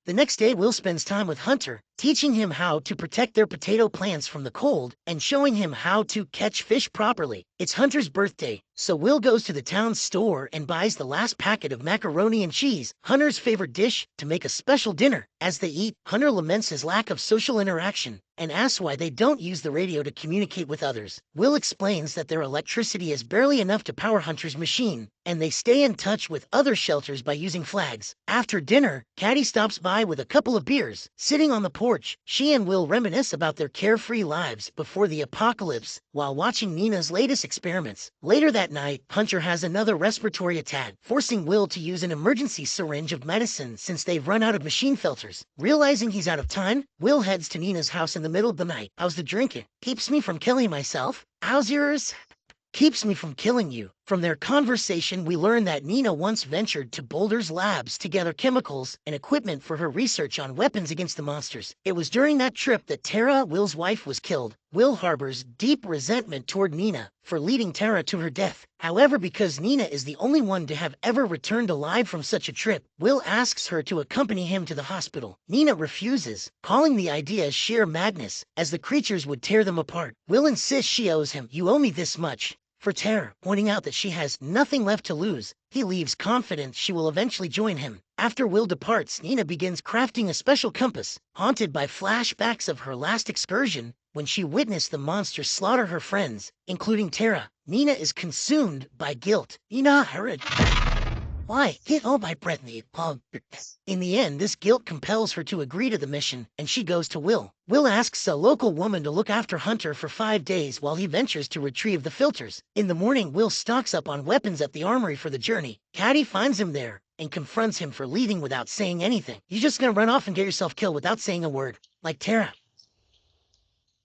The next day, Will spends time with Hunter, teaching him how to protect their potato plants from the cold and showing him how to catch fish properly. It's Hunter's birthday, so Will goes to the town store and buys the last packet of macaroni and cheese, Hunter's favorite dish, to make a special dinner. As they eat, Hunter laments his lack of social interaction and asks why they don't use the radio to communicate with others. Will explains that their electricity is barely enough to power Hunter's machine, and they stay in touch with other shelters by using flags. After dinner, Caddy stops by with a couple of beers. Sitting on the porch, she and Will reminisce about their carefree lives before the apocalypse while watching Nina's latest experiments. Later that night, Hunter has another respiratory attack, forcing Will to use an emergency syringe of medicine since they've run out of machine filters. Realizing he's out of time, Will heads to Nina's house in the middle of the night. How's the drinking? Keeps me from killing myself. How's yours? Keeps me from killing you. From their conversation, we learn that Nina once ventured to Boulder's labs to gather chemicals and equipment for her research on weapons against the monsters. It was during that trip that Tara, Will's wife, was killed. Will harbors deep resentment toward Nina for leading Tara to her death. However, because Nina is the only one to have ever returned alive from such a trip, Will asks her to accompany him to the hospital. Nina refuses, calling the idea sheer madness, as the creatures would tear them apart. Will insists she owes him. You owe me this much. For Tara, pointing out that she has nothing left to lose, he leaves confident she will eventually join him. After Will departs, Nina begins crafting a special compass, haunted by flashbacks of her last excursion when she witnessed the monsters slaughter her friends, including Tara. Nina is consumed by guilt. Nina Herod. Why? Get all my breath. In the end, this guilt compels her to agree to the mission, and she goes to Will. Will asks a local woman to look after Hunter for 5 days while he ventures to retrieve the filters. In the morning, Will stocks up on weapons at the armory for the journey. Caddy finds him there and confronts him for leaving without saying anything. You're just gonna run off and get yourself killed without saying a word, like Tara.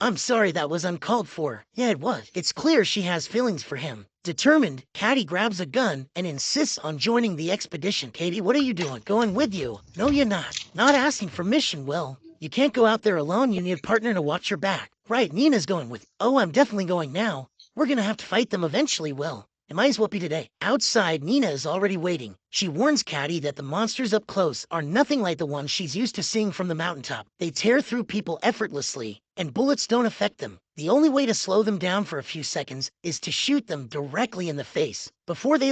I'm sorry, that was uncalled for. Yeah, it was. It's clear she has feelings for him. Determined, Caddy grabs a gun and insists on joining the expedition. Katie, what are you doing? Going with you. No, you're not. Not asking permission, Will. You can't go out there alone. You need a partner to watch your back. Right, Nina's going with. Oh, I'm definitely going now. We're gonna have to fight them eventually, Will. It might as well be today. Outside, Nina is already waiting. She warns Caddy that the monsters up close are nothing like the ones she's used to seeing from the mountaintop. They tear through people effortlessly, and bullets don't affect them. The only way to slow them down for a few seconds is to shoot them directly in the face. Before they